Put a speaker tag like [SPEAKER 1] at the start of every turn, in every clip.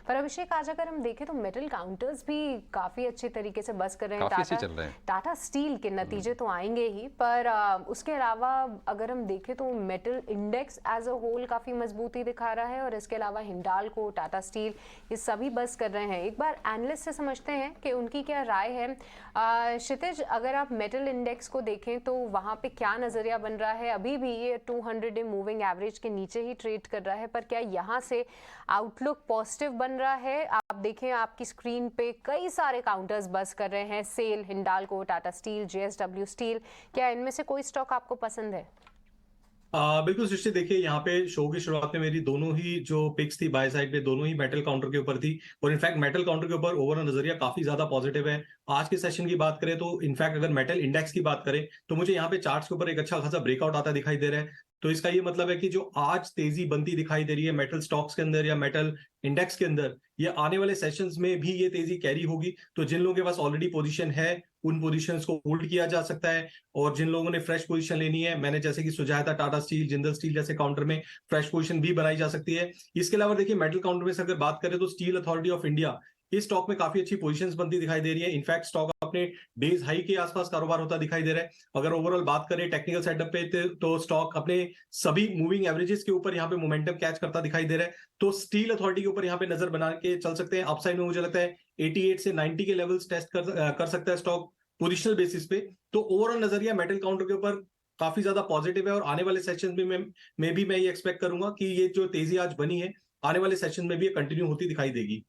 [SPEAKER 1] पर अभिषेक, आज अगर हम देखें तो मेटल काउंटर्स भी काफी अच्छे तरीके से बस कर रहे हैं।
[SPEAKER 2] काफी अच्छे चल रहे हैं।
[SPEAKER 1] टाटा स्टील के नतीजे तो आएंगे ही, पर उसके अलावा अगर हम देखें तो metal index as a whole काफी मजबूती दिखा रहा है, और इसके अलावा हिंडाल्को, टाटा स्टील, ये सभी बस कर रहे हैं। एक बार एनालिस्ट से समझते हैं कि उनकी क्या राय है। क्षितिज, अगर आप मेटल इंडेक्स को देखें तो वहां पे क्या नजरिया बन रहा है? अभी भी ये 200 डे मूविंग एवरेज के नीचे ही ट्रेड कर रहा है, पर क्या यहाँ से आउटलुक पॉजिटिव बन रहा है? आप देखें, आपकी स्क्रीन पे कई सारे काउंटर्स बस कर रहे हैं, सेल, हिंडाल्को, टाटा स्टील, जेएसडब्ल्यू स्टील। क्या इनमें से कोई स्टॉक आपको पसंद है?
[SPEAKER 3] बिल्कुल सृष्टि, देखिए यहाँ पे शो की शुरुआत में मेरी दोनों ही जो पिक्स थी बाय साइड पे, दोनों ही मेटल काउंटर के ऊपर थी। और इनफैक्ट मेटल काउंटर के ऊपर ओवरऑल नजरिया काफी ज्यादा पॉजिटिव है। आज के सेशन की बात करें तो इनफैक्ट अगर मेटल इंडेक्स की बात करें तो मुझे यहाँ पे चार्ट्स के ऊपर एक अच्छा खासा ब्रेकआउट आता दिखाई दे रहा है। तो इसका ये मतलब है कि जो आज तेजी बनती दिखाई दे रही है मेटल स्टॉक्स के अंदर या मेटल इंडेक्स के अंदर, ये आने वाले सेशंस में भी ये तेजी कैरी होगी। तो जिन लोगों के पास ऑलरेडी पोजीशन है उन पोजीशंस को होल्ड किया जा सकता है, और जिन लोगों ने फ्रेश पोजीशन लेनी है, मैंने जैसे कि सुझाया था टाटा स्टील, जिंदल स्टील जैसे काउंटर में फ्रेश पोजीशन भी बनाई जा सकती है। इसके अलावा देखिए मेटल काउंटर में से अगर बात करें तो स्टील अथॉरिटी ऑफ इंडिया, इस स्टॉक में काफी अच्छी पोजीशंस बनती दिखाई दे रही है। इनफैक्ट स्टॉक अपने डेज हाई के आसपास कारोबार होता दिखाई दे रहा है। अगर ओवरऑल बात करें टेक्निकल सेटअप पे तो स्टॉक अपने सभी मूविंग एवरेजेस के ऊपर यहाँ पे मोमेंटम कैच करता दिखाई दे रहा है। तो स्टील अथॉरिटी के ऊपर यहाँ पे नजर बना के चल सकते हैं। अपसाइड में मुझे लगता है 88 से 90 के लेवल्स टेस्ट कर सकता है स्टॉक पोजिशनल बेसिस पे। तो ओवरऑल नजरिया मेटल काउंटर के ऊपर काफी ज्यादा पॉजिटिव है, और आने वाले सेशन में भी मैं ये एक्सपेक्ट करूंगा कि ये जो तेजी आज बनी है आने वाले सेशन में भी ये कंटिन्यू होती दिखाई देगी।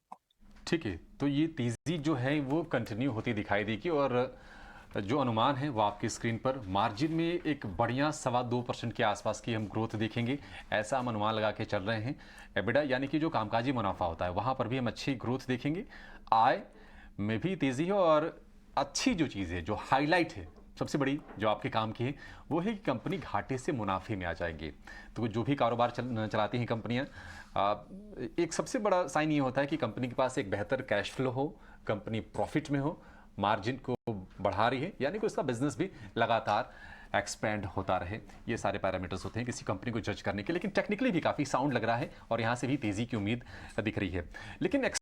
[SPEAKER 2] ठीक है, तो ये तेज़ी जो है वो कंटिन्यू होती दिखाई देगी, और जो अनुमान है वो आपकी स्क्रीन पर मार्जिन में एक बढ़िया 2.25% के आसपास की हम ग्रोथ देखेंगे, ऐसा हम अनुमान लगा के चल रहे हैं। एबिडा यानी कि जो कामकाजी मुनाफा होता है वहाँ पर भी हम अच्छी ग्रोथ देखेंगे। आय में भी तेज़ी है, और अच्छी जो चीज़ है, जो हाईलाइट है, सबसे बड़ी जो आपके काम की है वो है कि कंपनी घाटे से मुनाफे में आ जाएगी। तो जो भी कारोबार चलाती हैं कंपनियां, एक सबसे बड़ा साइन ये होता है कि कंपनी के पास एक बेहतर कैश फ्लो हो, कंपनी प्रॉफिट में हो, मार्जिन को बढ़ा रही है, यानी कि उसका बिजनेस भी लगातार एक्सपेंड होता रहे। ये सारे पैरामीटर्स होते हैं किसी कंपनी को जज करने के। लेकिन टेक्निकली भी काफ़ी साउंड लग रहा है, और यहाँ से भी तेज़ी की उम्मीद दिख रही है। लेकिन